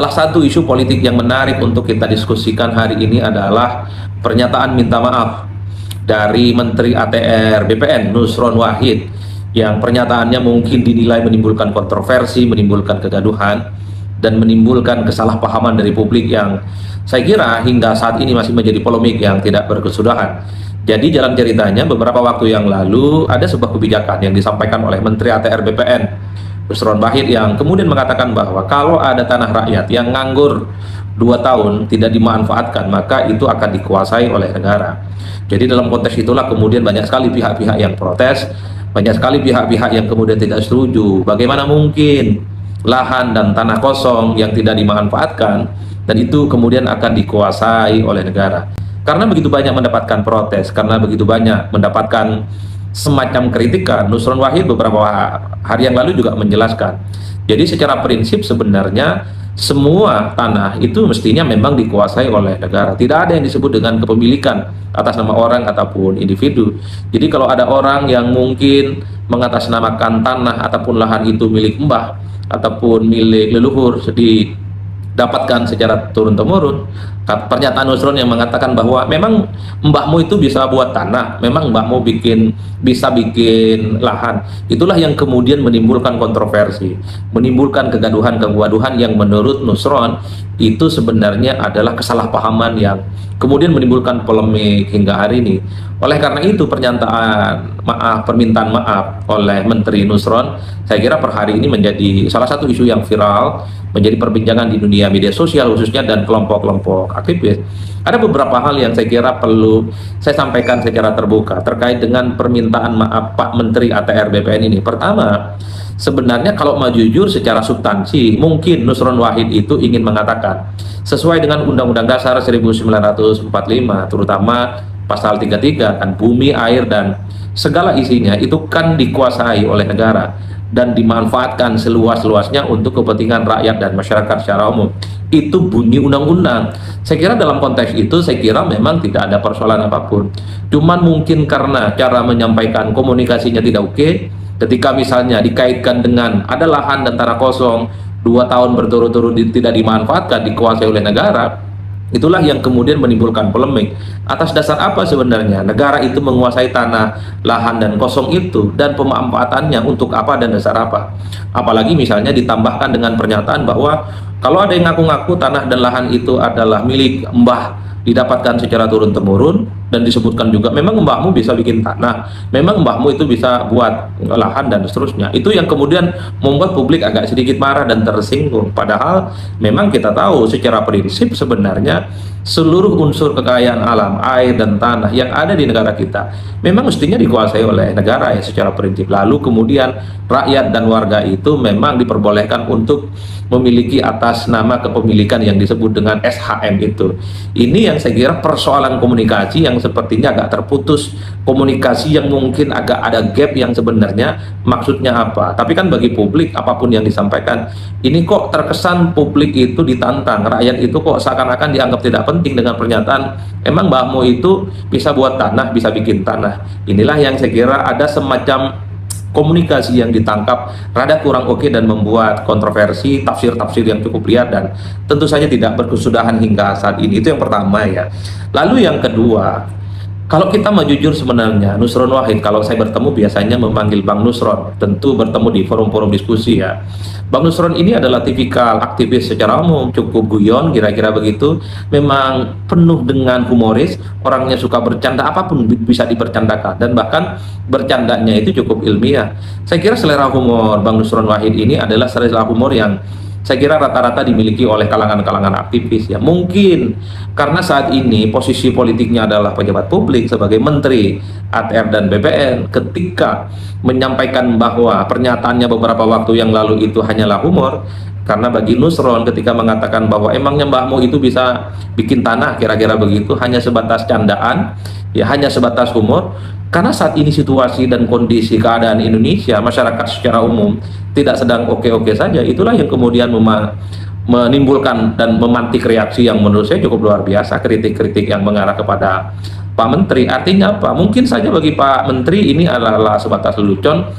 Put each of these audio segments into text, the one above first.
salah satu isu politik yang menarik untuk kita diskusikan hari ini adalah pernyataan minta maaf dari Menteri ATR BPN Nusron Wahid, yang pernyataannya mungkin dinilai menimbulkan kontroversi, menimbulkan kegaduhan, dan menimbulkan kesalahpahaman dari publik yang saya kira hingga saat ini masih menjadi polemik yang tidak berkesudahan. Jadi jalan ceritanya, beberapa waktu yang lalu ada sebuah kebijakan yang disampaikan oleh Menteri ATR BPN Nusron Wahid, yang kemudian mengatakan bahwa kalau ada tanah rakyat yang nganggur 2 tahun tidak dimanfaatkan, maka itu akan dikuasai oleh negara. Jadi dalam konteks itulah kemudian banyak sekali pihak-pihak yang protes, banyak sekali pihak-pihak yang kemudian tidak setuju. Bagaimana mungkin lahan dan tanah kosong yang tidak dimanfaatkan dan itu kemudian akan dikuasai oleh negara? Karena begitu banyak mendapatkan protes, karena begitu banyak mendapatkan semacam kritikan, Nusron Wahid beberapa hari yang lalu juga menjelaskan. Jadi secara prinsip sebenarnya semua tanah itu mestinya memang dikuasai oleh negara. Tidak ada yang disebut dengan kepemilikan atas nama orang ataupun individu. Jadi kalau ada orang yang mungkin mengatasnamakan tanah ataupun lahan itu milik mbah ataupun milik leluhur didapatkan secara turun-temurun, pernyataan Nusron yang mengatakan bahwa memang mbahmu itu bisa buat tanah, memang mbahmu bisa bikin lahan, itulah yang kemudian menimbulkan kontroversi, menimbulkan kegaduhan yang menurut Nusron itu sebenarnya adalah kesalahpahaman yang kemudian menimbulkan polemik hingga hari ini. Oleh karena itu permintaan maaf oleh Menteri Nusron, saya kira per hari ini menjadi salah satu isu yang viral, menjadi perbincangan di dunia media sosial khususnya dan kelompok-kelompok aktivis. Ada beberapa hal yang saya kira perlu saya sampaikan secara terbuka terkait dengan permintaan maaf Pak Menteri ATR BPN ini. Pertama, sebenarnya kalau mau jujur secara substansi, mungkin Nusron Wahid itu ingin mengatakan sesuai dengan Undang-Undang Dasar 1945, terutama pasal 33, kan bumi, air, dan segala isinya itu kan dikuasai oleh negara dan dimanfaatkan seluas-luasnya untuk kepentingan rakyat dan masyarakat secara umum. Itu bunyi undang-undang. Saya kira dalam konteks itu, saya kira memang tidak ada persoalan apapun. Cuman mungkin karena cara menyampaikan komunikasinya tidak oke, ketika misalnya dikaitkan dengan ada lahan dan tanah kosong 2 tahun berturut-turut tidak dimanfaatkan, dikuasai oleh negara, itulah yang kemudian menimbulkan polemik. Atas dasar apa sebenarnya negara itu menguasai tanah, lahan, dan kosong itu, dan pemanfaatannya untuk apa dan dasar apa? Apalagi misalnya ditambahkan dengan pernyataan bahwa kalau ada yang ngaku-ngaku tanah dan lahan itu adalah milik mbah, didapatkan secara turun-temurun, dan disebutkan juga memang mbahmu bisa bikin tanah, memang mbahmu itu bisa buat lahan dan seterusnya. Itu yang kemudian membuat publik agak sedikit marah dan tersinggung. Padahal memang kita tahu secara prinsip sebenarnya seluruh unsur kekayaan alam, air dan tanah yang ada di negara kita memang mestinya dikuasai oleh negara ya secara prinsip. Lalu kemudian rakyat dan warga itu memang diperbolehkan untuk memiliki atas nama kepemilikan yang disebut dengan SHM itu. Ini yang saya kira persoalan komunikasi yang sepertinya agak terputus, komunikasi yang mungkin agak ada gap yang sebenarnya maksudnya apa. Tapi kan bagi publik apapun yang disampaikan ini kok terkesan publik itu ditantang, rakyat itu kok seakan-akan dianggap tidak penting dengan pernyataan emang mbahmu itu bisa buat tanah, bisa bikin tanah. Inilah yang saya kira ada semacam komunikasi yang ditangkap rada kurang oke dan membuat kontroversi, tafsir-tafsir yang cukup liar dan tentu saja tidak berkesudahan hingga saat ini. Itu yang pertama ya. Lalu yang kedua, kalau kita mau jujur sebenarnya Nusron Wahid, kalau saya bertemu biasanya memanggil Bang Nusron, tentu bertemu di forum-forum diskusi ya. Bang Nusron ini adalah tipikal aktivis secara umum, cukup guyon kira-kira begitu, memang penuh dengan humoris, orangnya suka bercanda, apapun bisa dipercandakan, dan bahkan bercandanya itu cukup ilmiah. Saya kira selera humor Bang Nusron Wahid ini adalah selera humor yang saya kira rata-rata dimiliki oleh kalangan-kalangan aktivis ya. Mungkin karena saat ini posisi politiknya adalah pejabat publik sebagai Menteri ATR dan BPN, ketika menyampaikan bahwa pernyataannya beberapa waktu yang lalu itu hanyalah humor, karena bagi Nusron ketika mengatakan bahwa emangnya mbahmu itu bisa bikin tanah, kira-kira begitu, hanya sebatas candaan ya, hanya sebatas humor. Karena saat ini situasi dan kondisi keadaan Indonesia, masyarakat secara umum tidak sedang oke-oke saja, itulah yang kemudian menimbulkan dan memantik reaksi yang menurut saya cukup luar biasa, kritik-kritik yang mengarah kepada Pak Menteri. Artinya apa? Mungkin saja bagi Pak Menteri ini adalah sebatas lelucon,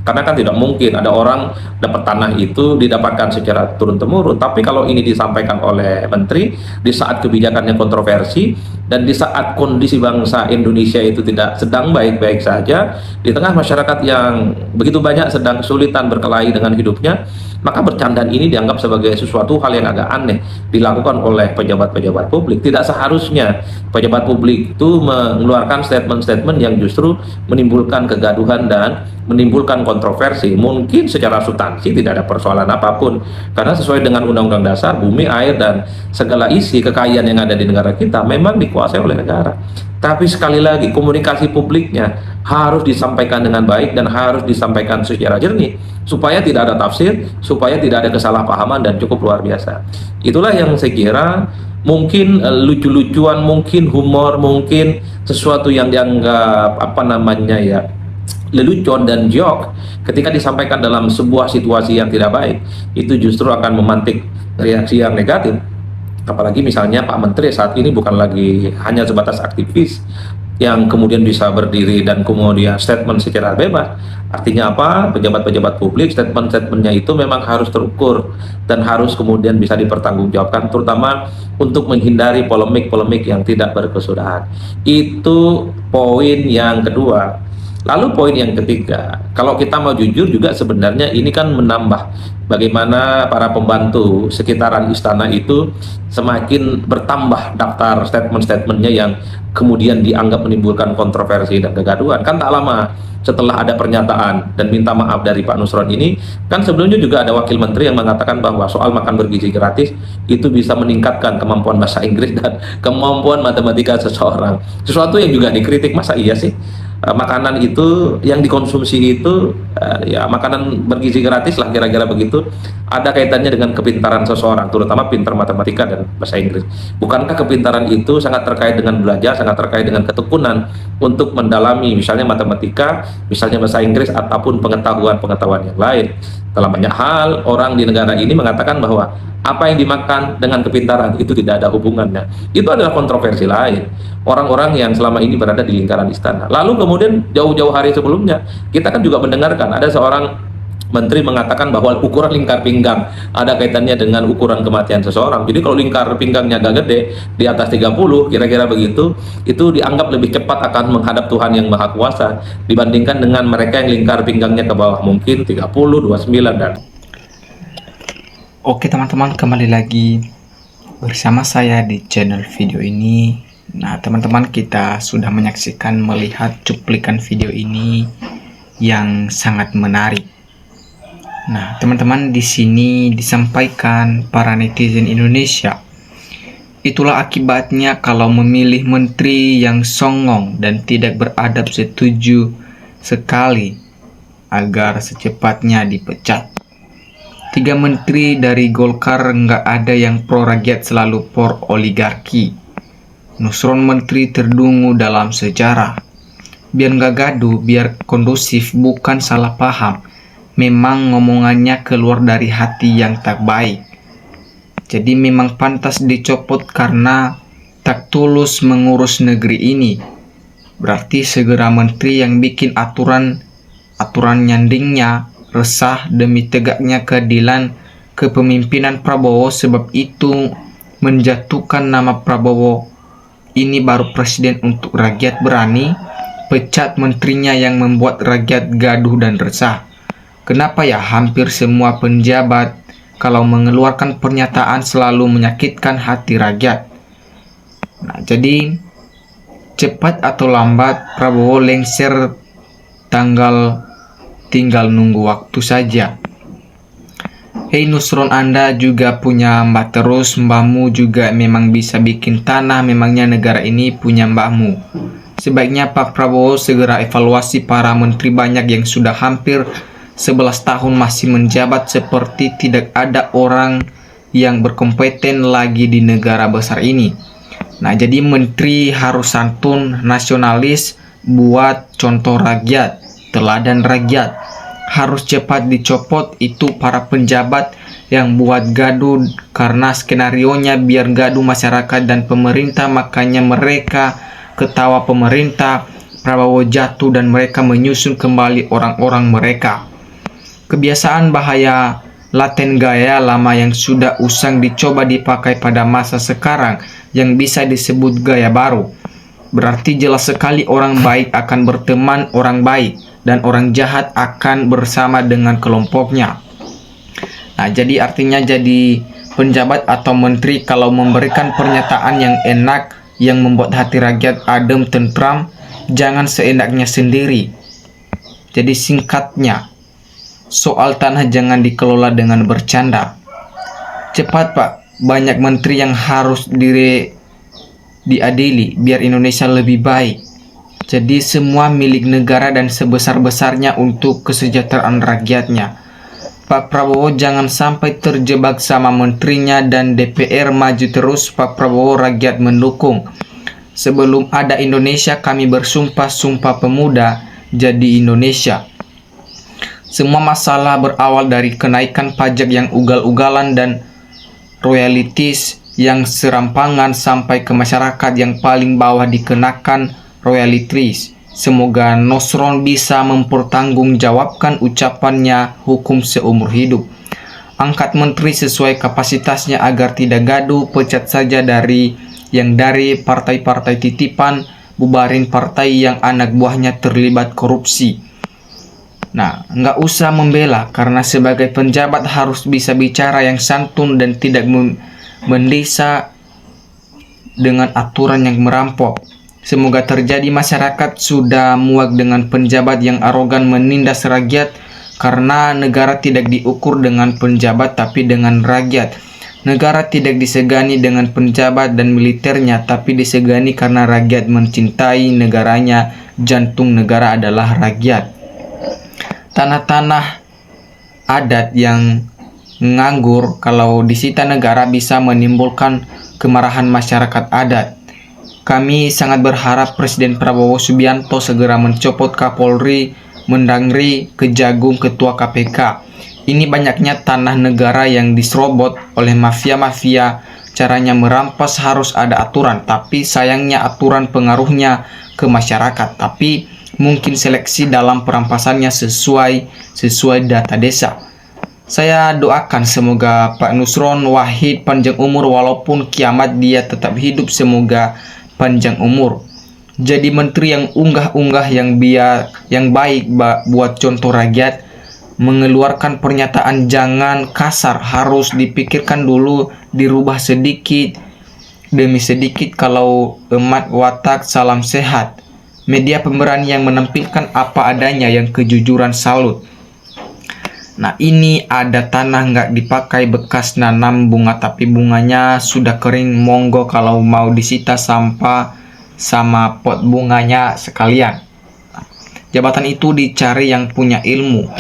Karena kan tidak mungkin ada orang dapat tanah itu didapatkan secara turun-temurun. Tapi kalau ini disampaikan oleh menteri di saat kebijakannya kontroversi dan di saat kondisi bangsa Indonesia itu tidak sedang baik-baik saja, di tengah masyarakat yang begitu banyak sedang kesulitan berkelahi dengan hidupnya, maka bercandaan ini dianggap sebagai sesuatu hal yang agak aneh dilakukan oleh pejabat-pejabat publik. Tidak seharusnya pejabat publik itu mengeluarkan statement-statement yang justru menimbulkan kegaduhan dan menimbulkan kontroversi. Mungkin secara substansi tidak ada persoalan apapun, karena sesuai dengan Undang-Undang Dasar, bumi, air, dan segala isi kekayaan yang ada di negara kita memang dikuasai oleh negara. Tapi sekali lagi, komunikasi publiknya harus disampaikan dengan baik dan harus disampaikan secara jernih, supaya tidak ada tafsir, supaya tidak ada kesalahpahaman, dan cukup luar biasa. Itulah yang saya kira mungkin lucu-lucuan, mungkin humor, mungkin sesuatu yang dianggap lelucon dan joke ketika disampaikan dalam sebuah situasi yang tidak baik, itu justru akan memantik reaksi yang negatif. Apalagi misalnya Pak Menteri saat ini bukan lagi hanya sebatas aktivis yang kemudian bisa berdiri dan kemudian statement secara bebas. Artinya apa? Pejabat-pejabat publik statement-statementnya itu memang harus terukur dan harus kemudian bisa dipertanggungjawabkan, terutama untuk menghindari polemik-polemik yang tidak berkesudahan. Itu poin yang kedua. Lalu poin yang ketiga, kalau kita mau jujur juga sebenarnya ini kan menambah bagaimana para pembantu sekitaran istana itu semakin bertambah daftar statement-statementnya yang kemudian dianggap menimbulkan kontroversi dan kegaduhan. Kan tak lama setelah ada pernyataan dan minta maaf dari Pak Nusron ini, kan sebelumnya juga ada wakil menteri yang mengatakan bahwa soal makan bergizi gratis itu bisa meningkatkan kemampuan bahasa Inggris dan kemampuan matematika seseorang. Sesuatu yang juga dikritik, masa iya sih? Makanan itu yang dikonsumsi itu ya makanan bergizi gratis lah, kira-kira begitu, ada kaitannya dengan kepintaran seseorang, terutama pintar matematika dan bahasa Inggris. Bukankah kepintaran itu sangat terkait dengan belajar, sangat terkait dengan ketekunan untuk mendalami misalnya matematika, misalnya bahasa Inggris, ataupun pengetahuan-pengetahuan yang lain. Dalam banyak hal orang di negara ini mengatakan bahwa apa yang dimakan dengan kepintaran itu tidak ada hubungannya. Itu adalah kontroversi lain orang-orang yang selama ini berada di lingkaran istana. Lalu kemudian jauh-jauh hari sebelumnya kita kan juga mendengarkan ada seorang menteri mengatakan bahwa ukuran lingkar pinggang ada kaitannya dengan ukuran kematian seseorang. Jadi kalau lingkar pinggangnya agak gede di atas 30 kira-kira begitu, itu dianggap lebih cepat akan menghadap Tuhan yang Maha Kuasa dibandingkan dengan mereka yang lingkar pinggangnya ke bawah mungkin 30, 29 dan Oke teman-teman, kembali lagi bersama saya di channel video ini. Nah teman-teman, kita sudah melihat cuplikan video ini yang sangat menarik. Nah teman-teman, di sini disampaikan para netizen Indonesia, itulah akibatnya kalau memilih menteri yang songong dan tidak beradab, setuju sekali agar secepatnya dipecat. 3 menteri dari Golkar nggak ada yang pro rakyat, selalu pro oligarki. Nusron menteri terdungu dalam sejarah. Biar nggak gaduh, biar kondusif, bukan salah paham. Memang ngomongannya keluar dari hati yang tak baik. Jadi memang pantas dicopot karena tak tulus mengurus negeri ini. Berarti segera menteri yang bikin aturan nyandingnya resah demi tegaknya keadilan kepemimpinan Prabowo, sebab itu menjatuhkan nama Prabowo ini baru presiden untuk rakyat. Berani pecat menterinya yang membuat rakyat gaduh dan resah. Kenapa ya hampir semua penjabat kalau mengeluarkan pernyataan selalu menyakitkan hati rakyat? Nah, jadi cepat atau lambat Prabowo lengser, tinggal nunggu waktu saja. Hei Nusron, Anda juga punya mbah terus, mbahmu juga memang bisa bikin tanah, memangnya negara ini punya mbahmu. Sebaiknya Pak Prabowo segera evaluasi para menteri banyak yang sudah hampir 11 tahun masih menjabat, seperti tidak ada orang yang berkompeten lagi di negara besar ini. Nah jadi menteri harus santun, nasionalis, buat contoh rakyat, teladan rakyat. Harus cepat dicopot itu para penjabat yang buat gaduh, karena skenarionya biar gaduh masyarakat dan pemerintah, makanya mereka ketawa pemerintah, Prabowo jatuh dan mereka menyusun kembali orang-orang mereka. Kebiasaan bahaya laten gaya lama yang sudah usang dicoba dipakai pada masa sekarang yang bisa disebut gaya baru. Berarti jelas sekali orang baik akan berteman orang baik dan orang jahat akan bersama dengan kelompoknya. Nah, jadi artinya jadi penjabat atau menteri kalau memberikan pernyataan yang enak yang membuat hati rakyat adem tentram, jangan seenaknya sendiri. Jadi singkatnya, soal tanah jangan dikelola dengan bercanda. Cepat Pak, banyak menteri yang harus diadili biar Indonesia lebih baik. Jadi semua milik negara dan sebesar-besarnya untuk kesejahteraan rakyatnya. Pak Prabowo jangan sampai terjebak sama menterinya dan DPR maju terus. Pak Prabowo rakyat mendukung. Sebelum ada Indonesia kami bersumpah Sumpah Pemuda jadi Indonesia. Semua masalah berawal dari kenaikan pajak yang ugal-ugalan dan royalties yang serampangan sampai ke masyarakat yang paling bawah dikenakan royalties. Semoga Nusron bisa mempertanggungjawabkan ucapannya hukum seumur hidup. Angkat menteri sesuai kapasitasnya agar tidak gaduh, pecat saja dari partai-partai titipan, bubarin partai yang anak buahnya terlibat korupsi. Nah, nggak usah membela karena sebagai penjabat harus bisa bicara yang santun dan tidak mendesa dengan aturan yang merampok. Semoga terjadi masyarakat sudah muak dengan penjabat yang arogan menindas rakyat karena negara tidak diukur dengan penjabat tapi dengan rakyat. Negara tidak disegani dengan penjabat dan militernya tapi disegani karena rakyat mencintai negaranya. Jantung negara adalah rakyat. Tanah-tanah adat yang nganggur kalau disita negara bisa menimbulkan kemarahan masyarakat adat. Kami sangat berharap Presiden Prabowo Subianto segera mencopot Kapolri, Mendagri, Kejagung, Ketua KPK. Ini banyaknya tanah negara yang diserobot oleh mafia-mafia. Caranya merampas harus ada aturan, tapi sayangnya aturan pengaruhnya ke masyarakat. Tapi mungkin seleksi dalam perampasannya sesuai data desa. Saya doakan semoga Pak Nusron Wahid panjang umur walaupun kiamat dia tetap hidup, semoga panjang umur. Jadi menteri yang unggah-unggah yang baik buat contoh rakyat, mengeluarkan pernyataan jangan kasar, harus dipikirkan dulu, dirubah sedikit demi sedikit. Kalau emat watak salam sehat. Media pemberani yang menampilkan apa adanya, yang kejujuran salut. Nah, ini ada tanah nggak dipakai bekas nanam bunga tapi bunganya sudah kering, monggo kalau mau disita sampah sama pot bunganya sekalian. Jabatan itu dicari yang punya ilmu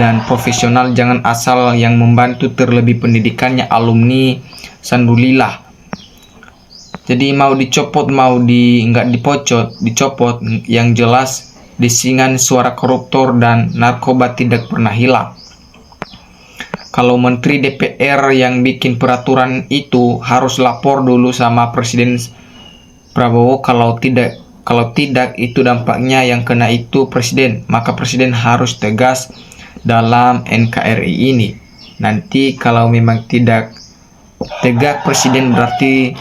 dan profesional, jangan asal yang membantu, terlebih pendidikannya alumni Sandulillah. Jadi mau dicopot nggak dicopot, yang jelas desingan suara koruptor dan narkoba tidak pernah hilang. Kalau menteri DPR yang bikin peraturan itu harus lapor dulu sama Presiden Prabowo. Kalau tidak itu dampaknya yang kena itu presiden. Maka presiden harus tegas dalam NKRI ini. Nanti kalau memang tidak tegak presiden, berarti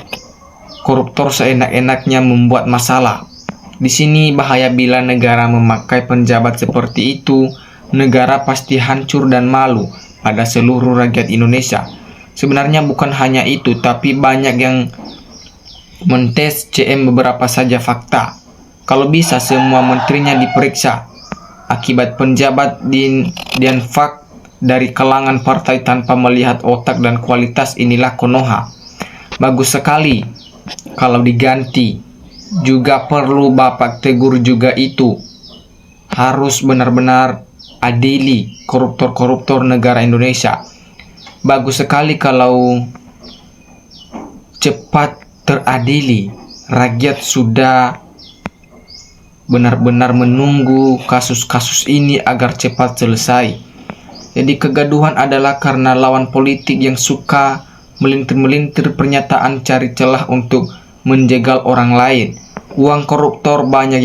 koruptor seenak-enaknya membuat masalah. Di sini bahaya bila negara memakai penjabat seperti itu. Negara pasti hancur dan malu pada seluruh rakyat Indonesia. Sebenarnya bukan hanya itu, tapi banyak yang mentes CM beberapa saja fakta. Kalau bisa semua menterinya diperiksa. Akibat penjabat dianfak dari kalangan partai tanpa melihat otak dan kualitas, inilah Konoha. Bagus sekali kalau diganti. Juga perlu Bapak tegur juga itu. Harus benar-benar adili koruptor-koruptor negara Indonesia. Bagus sekali kalau cepat teradili. Rakyat sudah benar-benar menunggu kasus-kasus ini agar cepat selesai. Jadi kegaduhan adalah karena lawan politik yang suka melintir-melintir pernyataan cari celah untuk menjegal orang lain. Uang koruptor banyak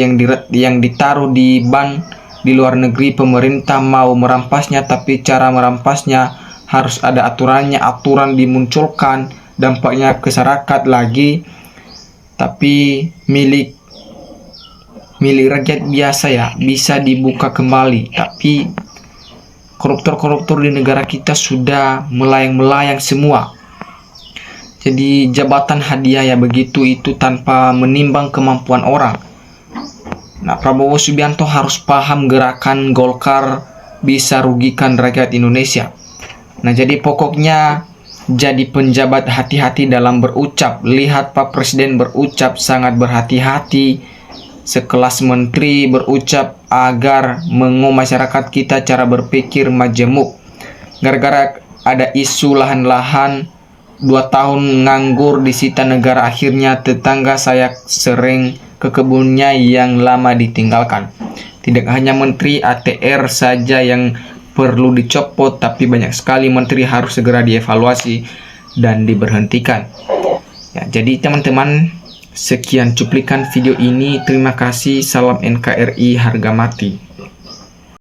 yang ditaruh di bank di luar negeri pemerintah mau merampasnya, tapi cara merampasnya harus ada aturannya, aturan dimunculkan, dampaknya ke masyarakat lagi, tapi milik rakyat biasa ya bisa dibuka kembali. Tapi koruptor-koruptor di negara kita sudah melayang-melayang semua. Jadi jabatan hadiah ya begitu itu tanpa menimbang kemampuan orang. Nah, Prabowo Subianto harus paham gerakan Golkar bisa rugikan rakyat Indonesia. Nah, jadi pokoknya jadi penjabat hati-hati dalam berucap. Lihat Pak Presiden berucap sangat berhati-hati. Sekelas menteri berucap agar masyarakat kita cara berpikir majemuk. Gara-gara ada isu lahan-lahan 2 tahun nganggur disita negara, akhirnya tetangga saya sering ke kebunnya yang lama ditinggalkan. Tidak hanya menteri ATR saja yang perlu dicopot, tapi banyak sekali menteri harus segera dievaluasi dan diberhentikan. Ya, jadi teman-teman, sekian cuplikan video ini. Terima kasih. Salam NKRI harga mati.